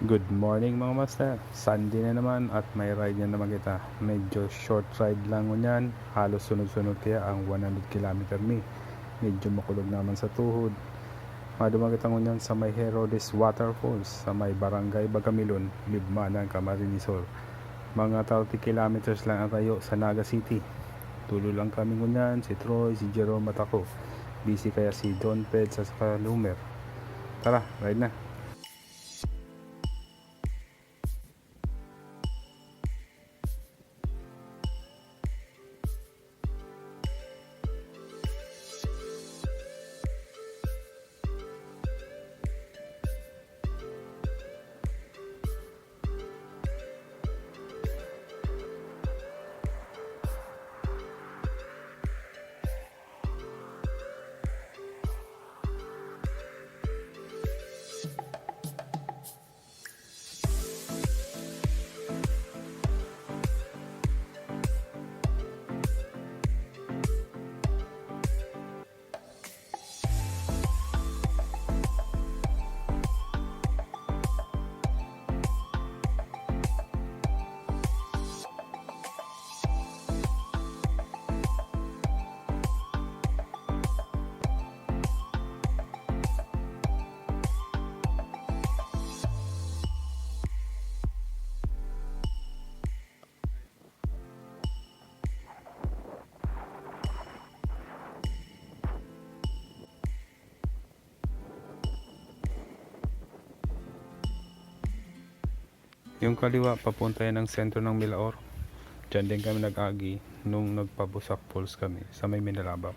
Good morning mga master. Sunday na naman at may ride na naman kita. Medyo short ride lang ngunyan. Halos sunod-sunod kaya ang 100 km mi. Medyo makulog naman sa tuhod. Madumang kita ngunyan sa may Herodes Waterfalls sa may Barangay Bagamilon, Libmanan, Camarines Sur. Mga 30 kilometers lang ang tayo sa Naga City. Tulo lang kami ngunyan, si Troy, si Jerome at ako. Busy kaya si Don Ped sa Lumer. Tara, ride na. Yung kaliwa papunta yan ng sentro ng Milaor. Diyan din kami nag-agi nung nagpabusak falls kami sa may Minalabak.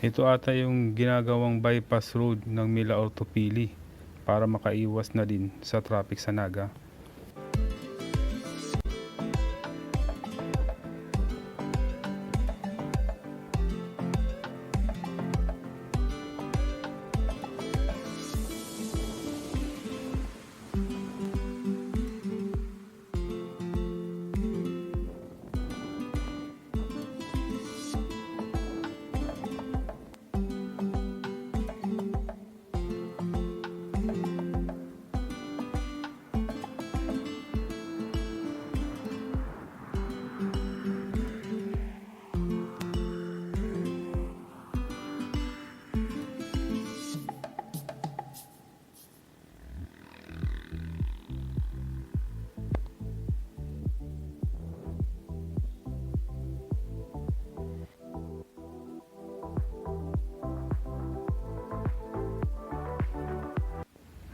Ito ata yung ginagawang bypass road ng Milaor to Pili para makaiwas na din sa traffic sa Naga.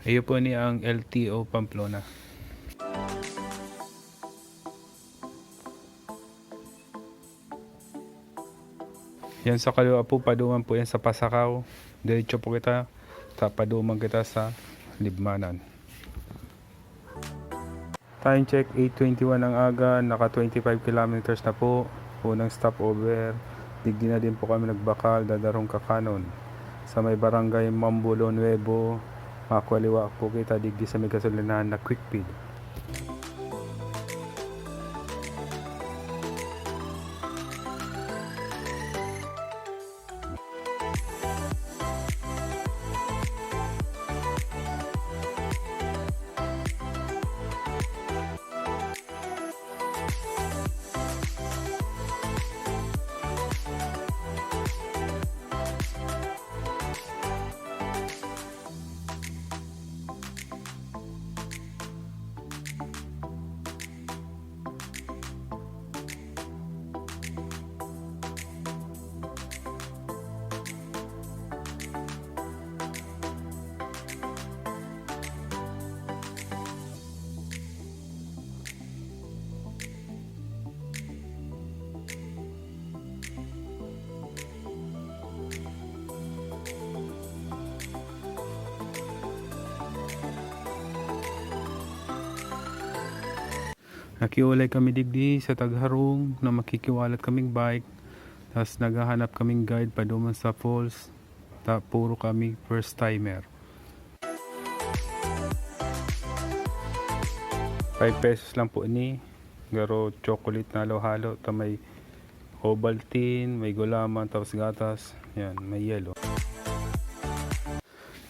Iyo po ni ang LTO Pamplona. Yan sa kaliwa po, paduman po yan sa Pasakaw. Diretso po kita, paduman kita sa Libmanan. Time check 8:21 ang aga, naka 25 kilometers na po. Unang stopover, digdi na din po kami nagbakal, dadarong Kakanon. Sa may barangay Mambulo Nuevo, makakaliwa po kita digdi sa may gasolinahan na Quickfill. Nakiulay kami digdi sa Tagharong na makikiwalat kaming bike. Tapos naghahanap kaming guide pa duman sa falls. Puro kami first timer. 5 pesos lang po ni. Garo chocolate na halo-halo. Ta may Ovaltine, may gulaman, tapos gatas. Yan, may yellow.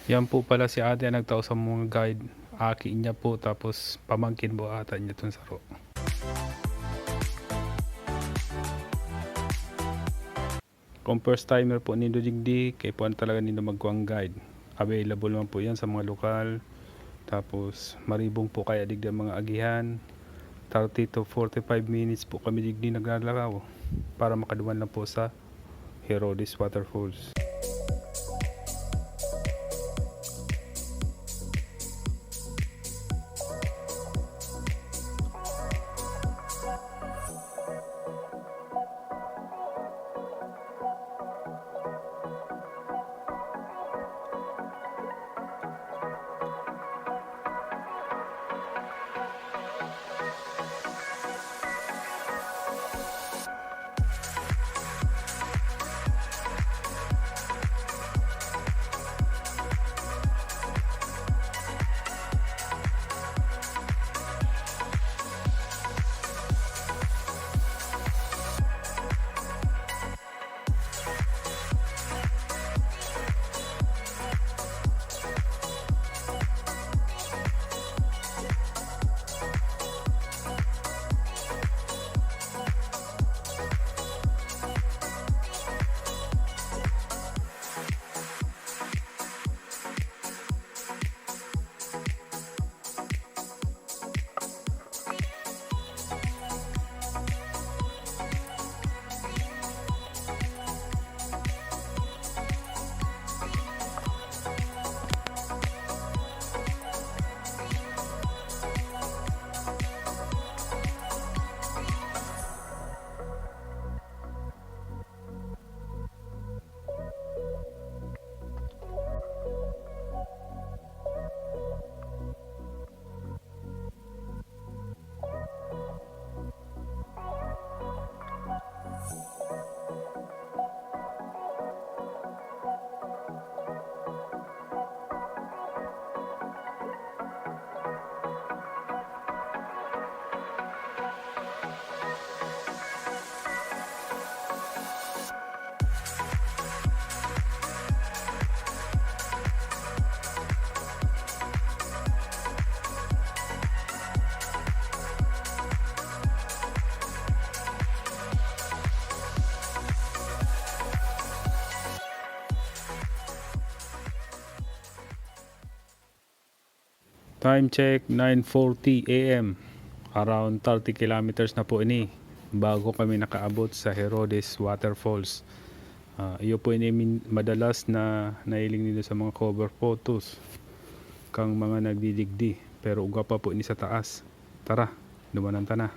Yan po pala si ate ang nagtao sa mga guide. Aki niya po tapos pamangkin mo ata niya itong saro. Kung first timer po nindo digdi, kay po talaga nindo magkuang guide. Available naman po yan sa mga lokal. Tapos maribong po kaya digdi ang mga agihan. 30 to 45 minutes po kami digdi naglalakaw para makaduman lang po sa Herodes Waterfalls. Time check 9:40 AM. Around 30 kilometers na po ini bago kami nakaabot sa Herodes Waterfalls. Iyo po ini madalas na nailing nila sa mga cover photos kang mga nagdidigdi, pero uga pa po ini sa taas. Tara, dumanan ta na.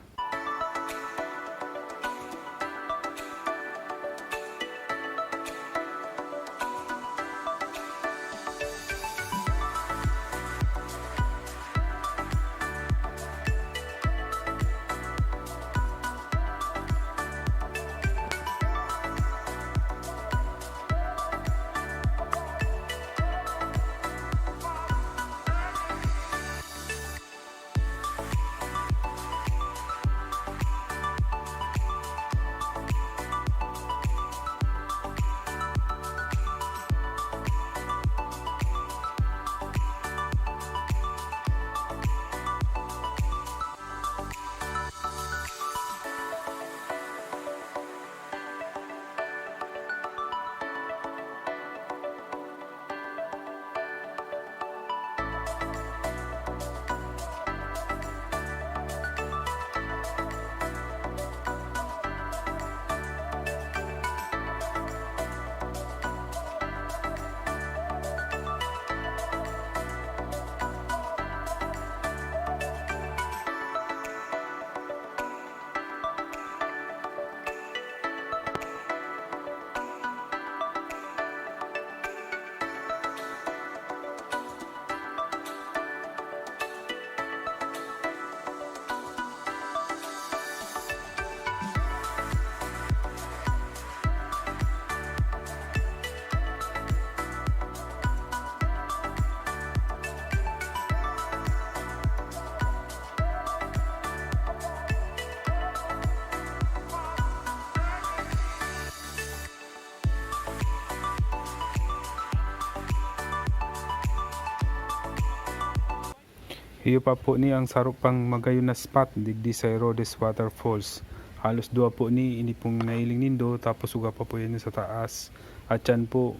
Iyo pa po ni ang sarok pang magayon na spot digdi sa Herodes Waterfalls. Halos dua po ni ini pong nailing nindo tapos uga pa po yun sa taas. At yan po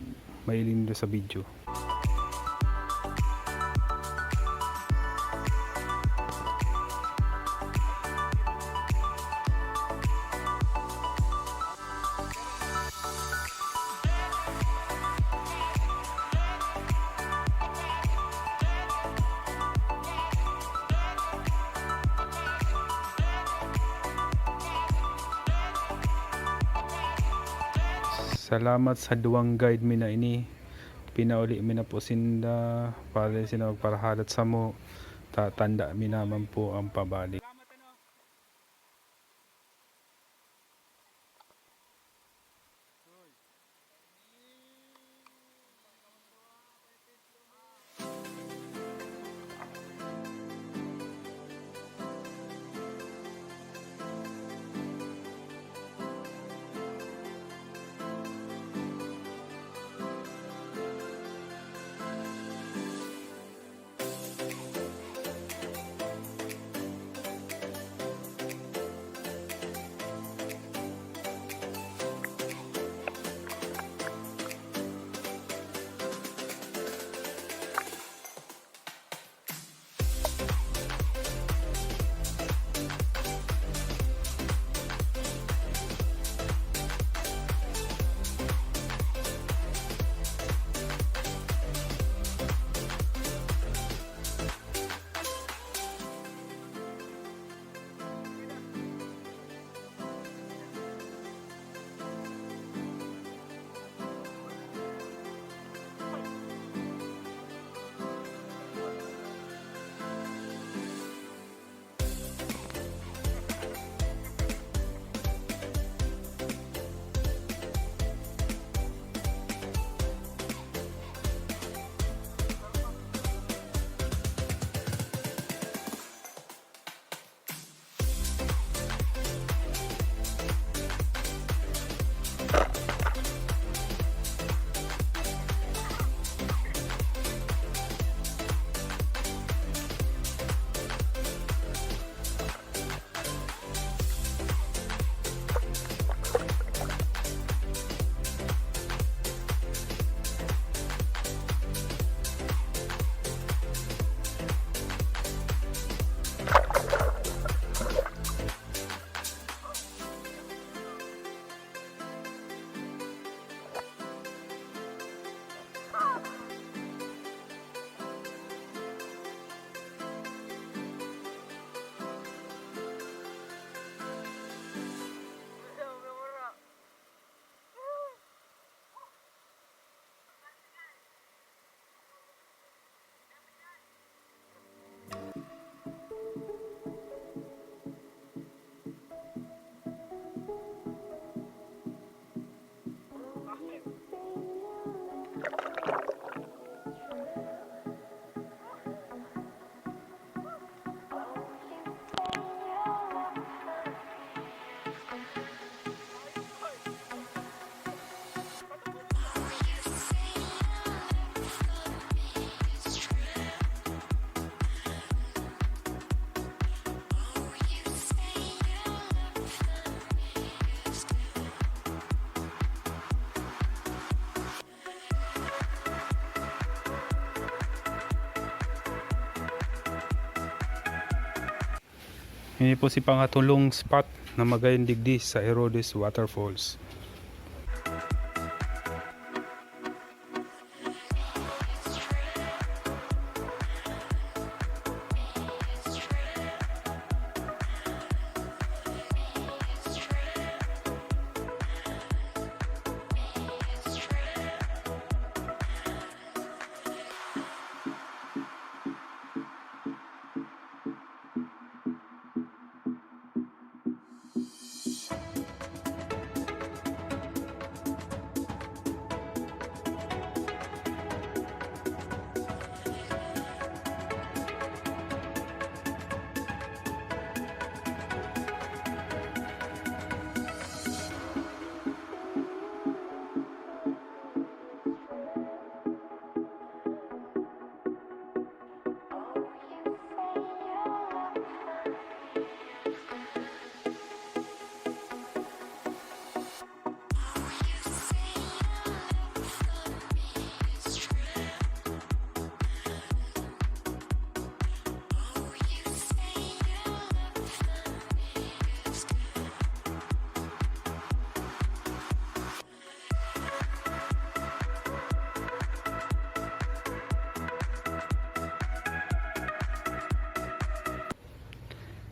mailing nindo sa video. Salamat sa duwang guide mi na ini. Pinauli mi na po sinda para sina magparahalat sa mo. Tatanda mi naman po ang pabalik. Ini po si pangatulong spot na magayon digdi sa Herodes Waterfalls.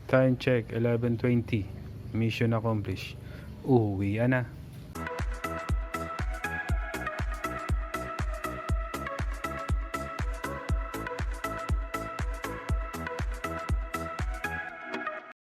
Time check 11:20. Mission accomplished. Uwi na.